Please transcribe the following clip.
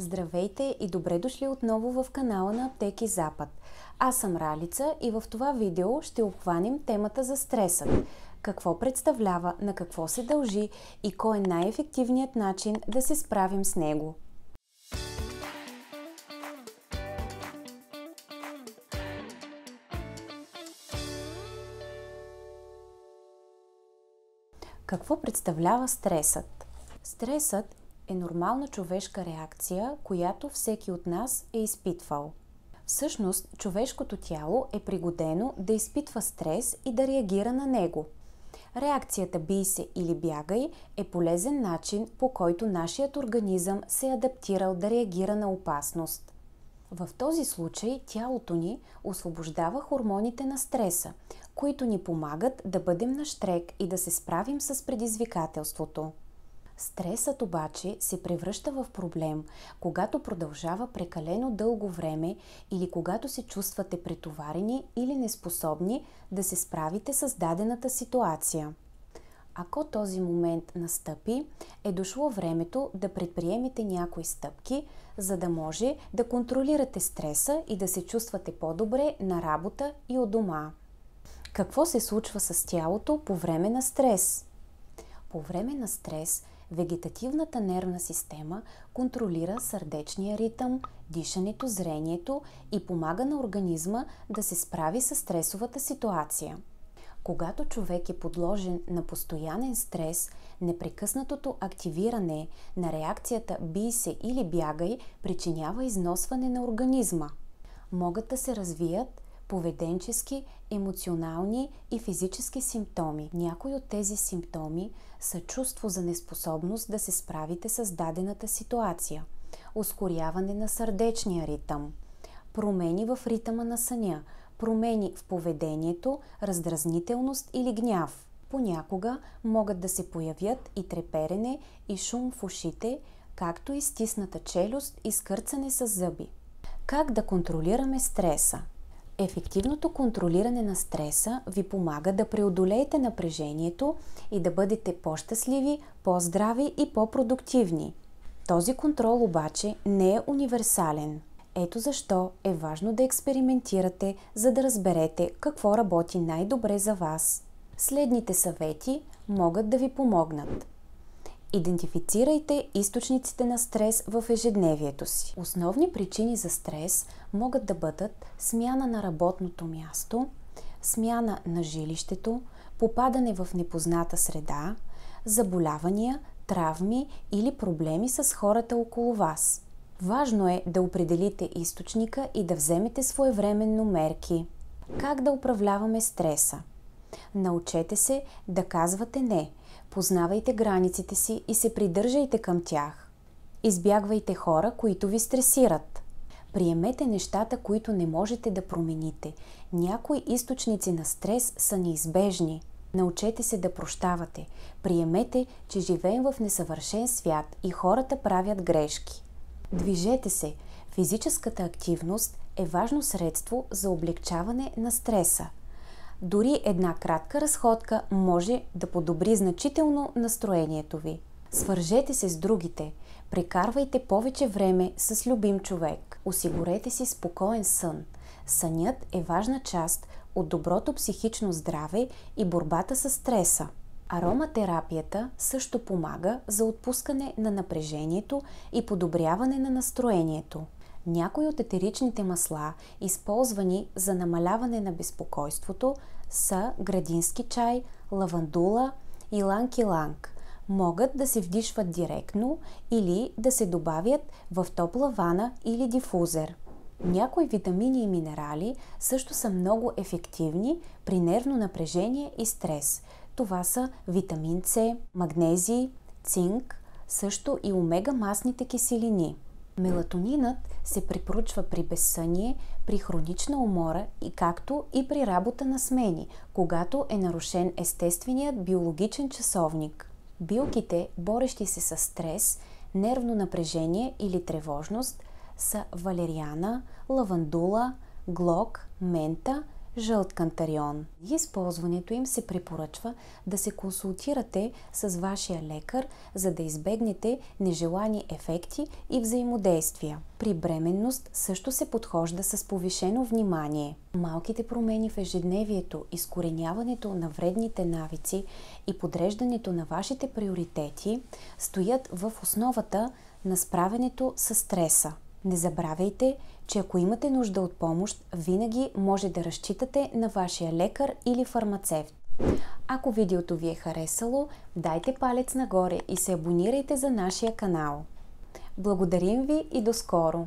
Здравейте и добре дошли отново в канала на Аптеки Запад. Аз съм Ралица и в това видео ще обхванем темата за стресът. Какво представлява, на какво се дължи и кой е най-ефективният начин да се справим с него. Какво представлява стресът? Стресът е нормална човешка реакция, която всеки от нас е изпитвал. Всъщност, човешкото тяло е пригодено да изпитва стрес и да реагира на него. Реакцията бий се или бягай е полезен начин, по който нашият организъм се е адаптирал да реагира на опасност. В този случай тялото ни освобождава хормоните на стреса, които ни помагат да бъдем на щрек и да се справим с предизвикателството. Стресът обаче се превръща в проблем, когато продължава прекалено дълго време или когато се чувствате претоварени или неспособни да се справите с дадената ситуация. Ако този момент настъпи, е дошло времето да предприемете някои стъпки, за да може да контролирате стреса и да се чувствате по-добре на работа и у дома. Какво се случва с тялото по време на стрес? По време на стрес вегетативната нервна система контролира сърдечния ритъм, дишането, зрението и помага на организма да се справи с стресовата ситуация. Когато човек е подложен на постоянен стрес, непрекъснатото активиране на реакцията бий се или бягай причинява износване на организма. Могат да се развият поведенчески, емоционални и физически симптоми. Някои от тези симптоми са чувство за неспособност да се справите с дадената ситуация, ускоряване на сърдечния ритъм, промени в ритъма на съня, промени в поведението, раздразнителност или гняв. Понякога могат да се появят и треперене и шум в ушите, както и стисната челюст и скърцане с зъби. Как да контролираме стреса? Ефективното контролиране на стреса ви помага да преодолеете напрежението и да бъдете по-щастливи, по-здрави и по-продуктивни. Този контрол обаче не е универсален. Ето защо е важно да експериментирате, за да разберете какво работи най-добре за вас. Следните съвети могат да ви помогнат. Идентифицирайте източниците на стрес в ежедневието си. Основни причини за стрес могат да бъдат смяна на работното място, смяна на жилището, попадане в непозната среда, заболявания, травми или проблеми с хората около вас. Важно е да определите източника и да вземете своевременно мерки. Как да управляваме стреса? Научете се да казвате не. Познавайте границите си и се придържайте към тях. Избягвайте хора, които ви стресират. Приемете нещата, които не можете да промените. Някои източници на стрес са неизбежни. Научете се да прощавате. Приемете, че живеем в несъвършен свят и хората правят грешки. Движете се. Физическата активност е важно средство за облекчаване на стреса. Дори една кратка разходка може да подобри значително настроението ви. Свържете се с другите. Прекарвайте повече време с любим човек. Осигурете си спокоен сън. Сънят е важна част от доброто психично здраве и борбата с стреса. Ароматерапията също помага за отпускане на напрежението и подобряване на настроението. Някои от етеричните масла, използвани за намаляване на безпокойството, са градински чай, лавандула, иланг-иланг. Могат да се вдишват директно или да се добавят в топла вана или дифузер. Някои витамини и минерали също са много ефективни при нервно напрежение и стрес. Това са витамин С, магнезий, цинк, също и омега-масните киселини. Мелатонинът се препоръчва при безсъние, при хронична умора и както и при работа на смени, когато е нарушен естественият биологичен часовник. Билките, борещи се с стрес, нервно напрежение или тревожност, са валериана, лавандула, глок, мента, жълт кантарион. И използването им се препоръчва да се консултирате с вашия лекар, за да избегнете нежелани ефекти и взаимодействия. При бременност също се подхожда с повишено внимание. Малките промени в ежедневието, изкореняването на вредните навици и подреждането на вашите приоритети стоят в основата на справянето с стреса. Не забравяйте, че ако имате нужда от помощ, винаги може да разчитате на вашия лекар или фармацевт. Ако видеото ви е харесало, дайте палец нагоре и се абонирайте за нашия канал. Благодарим ви и до скоро!